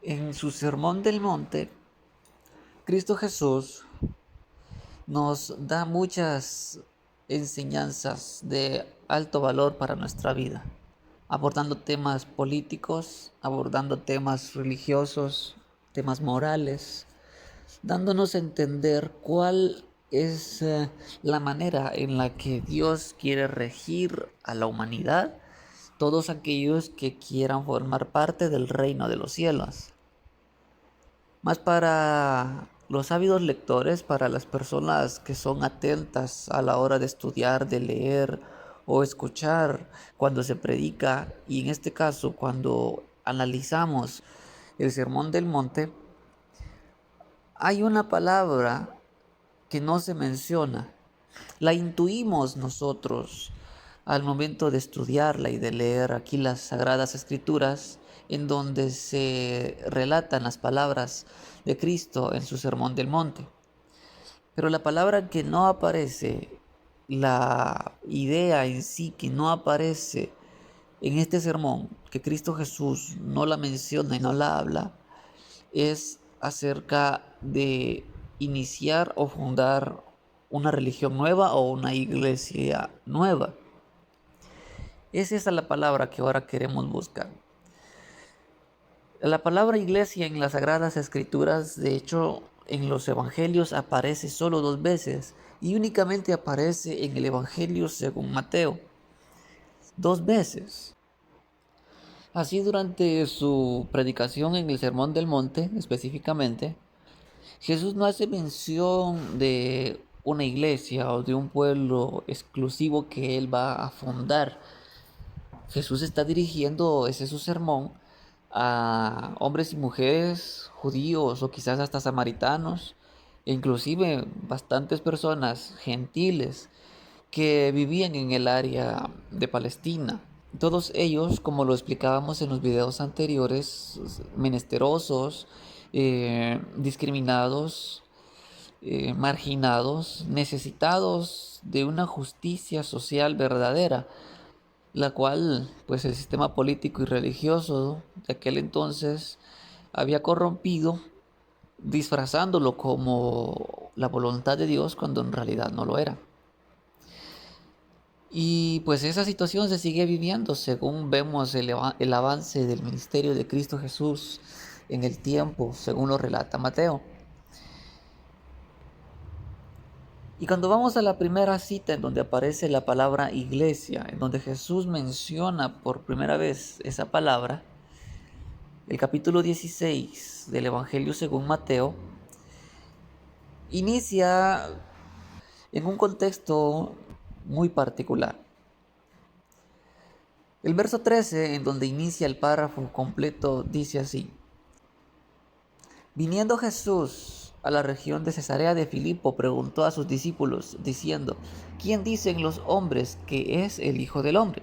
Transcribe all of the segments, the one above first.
En su Sermón del Monte, Cristo Jesús nos da muchas enseñanzas de alto valor para nuestra vida, abordando temas políticos, abordando temas religiosos, temas morales, dándonos a entender cuál es la manera en la que Dios quiere regir a la humanidad, todos aquellos que quieran formar parte del reino de los cielos. Más para los ávidos lectores, para las personas que son atentas a la hora de estudiar, de leer o escuchar cuando se predica, y en este caso cuando analizamos el Sermón del Monte, hay una palabra que no se menciona. La intuimos nosotros al momento de estudiarla y de leer aquí las Sagradas Escrituras, en donde se relatan las palabras de Cristo en su Sermón del Monte. Pero la palabra que no aparece, la idea en sí que no aparece en este sermón, que Cristo Jesús no la menciona y no la habla, es acerca de iniciar o fundar una religión nueva o una iglesia nueva. Es esa la palabra que ahora queremos buscar. La palabra iglesia en las Sagradas Escrituras, de hecho, en los Evangelios aparece solo 2 veces y únicamente aparece en el Evangelio según Mateo. 2 veces. Así durante su predicación en el Sermón del Monte, específicamente, Jesús no hace mención de una iglesia o de un pueblo exclusivo que él va a fundar. Jesús está dirigiendo ese su sermón a hombres y mujeres judíos o quizás hasta samaritanos, e inclusive bastantes personas gentiles que vivían en el área de Palestina. Todos ellos, como lo explicábamos en los videos anteriores, menesterosos, discriminados, marginados, necesitados de una justicia social verdadera, la cual pues el sistema político y religioso de aquel entonces había corrompido, disfrazándolo como la voluntad de Dios cuando en realidad no lo era. Y pues esa situación se sigue viviendo según vemos el avance del ministerio de Cristo Jesús en el tiempo, según lo relata Mateo. Y cuando vamos a la primera cita en donde aparece la palabra iglesia, en donde Jesús menciona por primera vez esa palabra, el capítulo 16 del Evangelio según Mateo, inicia en un contexto muy particular. El verso 13, en donde inicia el párrafo completo, dice así: Viniendo Jesús a la región de Cesarea de Filipo, preguntó a sus discípulos, diciendo: ¿Quién dicen los hombres que es el Hijo del Hombre?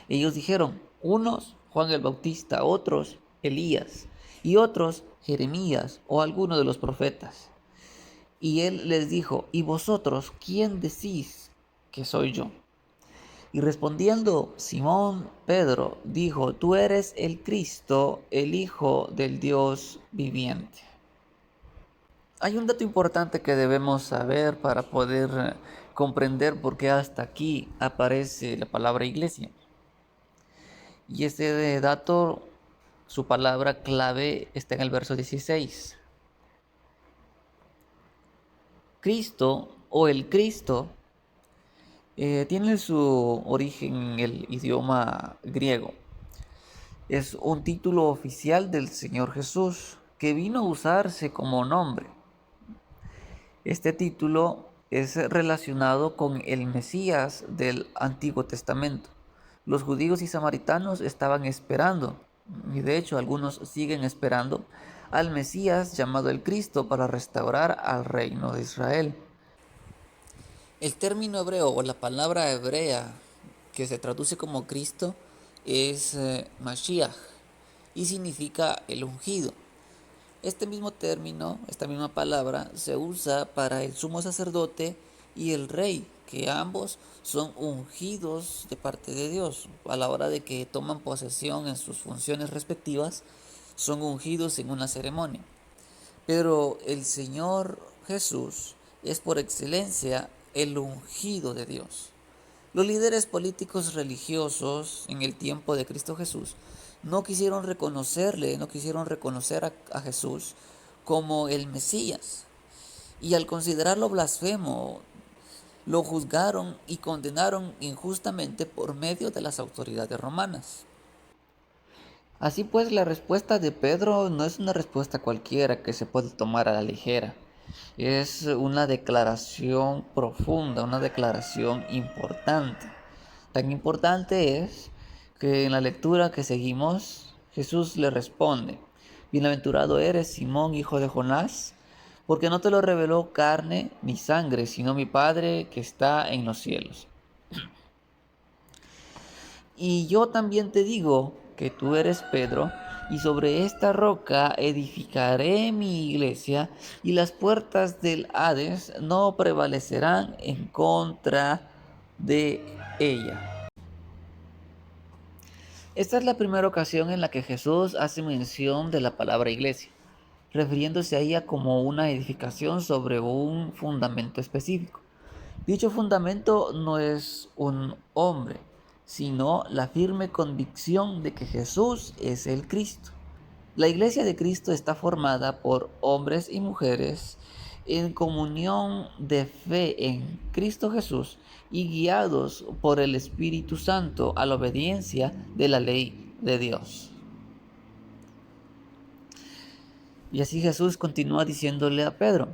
Ellos dijeron: unos Juan el Bautista, otros Elías, y otros Jeremías o alguno de los profetas. Y él les dijo: ¿Y vosotros quién decís que soy yo? Y respondiendo Simón Pedro dijo: Tú eres el Cristo, el Hijo del Dios viviente. Hay un dato importante que debemos saber para poder comprender por qué hasta aquí aparece la palabra iglesia. Y ese dato, su palabra clave, está en el verso 16. Cristo o el Cristo tiene su origen en el idioma griego. Es un título oficial del Señor Jesús que vino a usarse como nombre. Este título es relacionado con el Mesías del Antiguo Testamento. Los judíos y samaritanos estaban esperando, y de hecho algunos siguen esperando, al Mesías llamado el Cristo para restaurar al reino de Israel. El término hebreo o la palabra hebrea que se traduce como Cristo es Mashiach y significa el ungido. Este mismo término, esta misma palabra, se usa para el sumo sacerdote y el rey, que ambos son ungidos de parte de Dios. A la hora de que toman posesión en sus funciones respectivas, son ungidos en una ceremonia. Pero el Señor Jesús es por excelencia el ungido de Dios. Los líderes políticos religiosos en el tiempo de Cristo Jesús no quisieron reconocer a Jesús como el Mesías. Y al considerarlo blasfemo, lo juzgaron y condenaron injustamente por medio de las autoridades romanas. Así pues, la respuesta de Pedro no es una respuesta cualquiera que se puede tomar a la ligera. Es una declaración profunda, una declaración importante. Tan importante es que en la lectura que seguimos, Jesús le responde: Bienaventurado eres, Simón, hijo de Jonás, porque no te lo reveló carne ni sangre, sino mi Padre que está en los cielos. Y yo también te digo que tú eres Pedro, y sobre esta roca edificaré mi iglesia, y las puertas del Hades no prevalecerán en contra de ella. Esta es la primera ocasión en la que Jesús hace mención de la palabra iglesia, refiriéndose a ella como una edificación sobre un fundamento específico. Dicho fundamento no es un hombre, sino la firme convicción de que Jesús es el Cristo. La iglesia de Cristo está formada por hombres y mujeres en comunión de fe en Cristo Jesús y guiados por el Espíritu Santo a la obediencia de la ley de Dios. Y así Jesús continúa diciéndole a Pedro: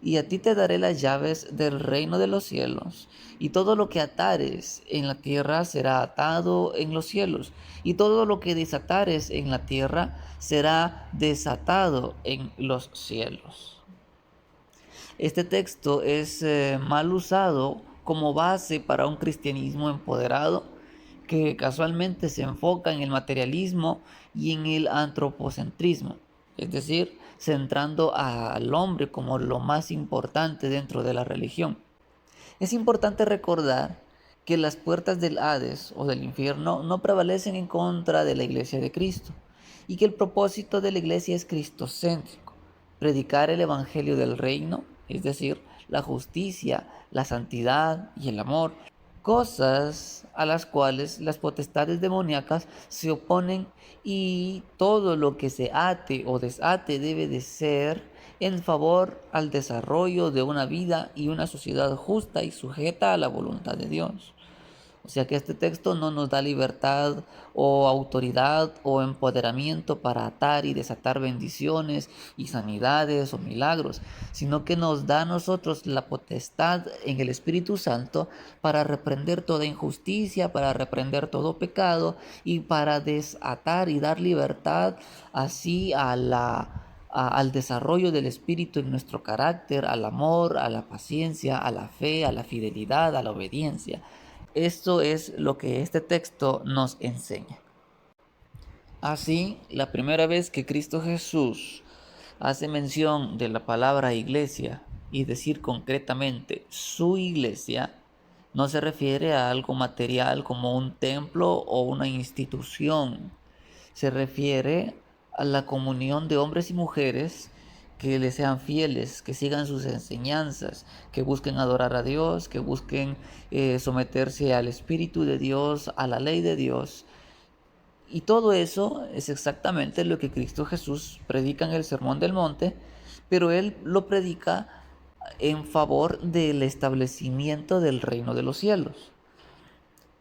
y a ti te daré las llaves del reino de los cielos, y todo lo que atares en la tierra será atado en los cielos, y todo lo que desatares en la tierra será desatado en los cielos. Este texto es mal usado como base para un cristianismo empoderado que casualmente se enfoca en el materialismo y en el antropocentrismo, es decir, centrando al hombre como lo más importante dentro de la religión. Es importante recordar que las puertas del Hades o del infierno no prevalecen en contra de la iglesia de Cristo, y que el propósito de la iglesia es cristocéntrico: predicar el evangelio del reino, es decir, la justicia, la santidad y el amor, cosas a las cuales las potestades demoníacas se oponen, y todo lo que se ate o desate debe de ser en favor al desarrollo de una vida y una sociedad justa y sujeta a la voluntad de Dios. O sea que este texto no nos da libertad o autoridad o empoderamiento para atar y desatar bendiciones y sanidades o milagros, sino que nos da a nosotros la potestad en el Espíritu Santo para reprender toda injusticia, para reprender todo pecado y para desatar y dar libertad así al desarrollo del Espíritu en nuestro carácter, al amor, a la paciencia, a la fe, a la fidelidad, a la obediencia. Esto es lo que este texto nos enseña. Así, la primera vez que Cristo Jesús hace mención de la palabra iglesia y decir concretamente su iglesia, no se refiere a algo material como un templo o una institución. Se refiere a la comunión de hombres y mujeres que le sean fieles, que sigan sus enseñanzas, que busquen adorar a Dios, que busquen someterse al Espíritu de Dios, a la ley de Dios. Y todo eso es exactamente lo que Cristo Jesús predica en el Sermón del Monte, pero Él lo predica en favor del establecimiento del reino de los cielos.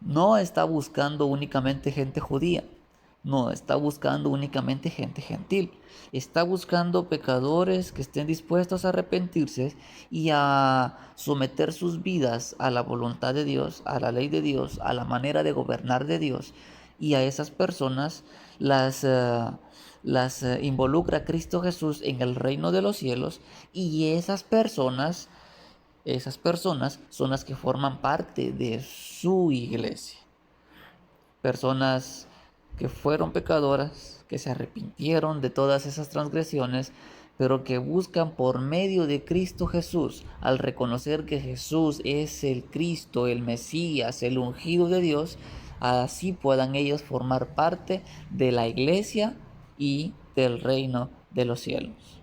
No está buscando únicamente gente judía, no está buscando únicamente gente gentil, está buscando pecadores que estén dispuestos a arrepentirse y a someter sus vidas a la voluntad de Dios, a la ley de Dios, a la manera de gobernar de Dios. Y a esas personas las involucra Cristo Jesús en el reino de los cielos, y esas personas son las que forman parte de su iglesia. Personas que fueron pecadoras, que se arrepintieron de todas esas transgresiones, pero que buscan por medio de Cristo Jesús, al reconocer que Jesús es el Cristo, el Mesías, el ungido de Dios, así puedan ellos formar parte de la iglesia y del reino de los cielos.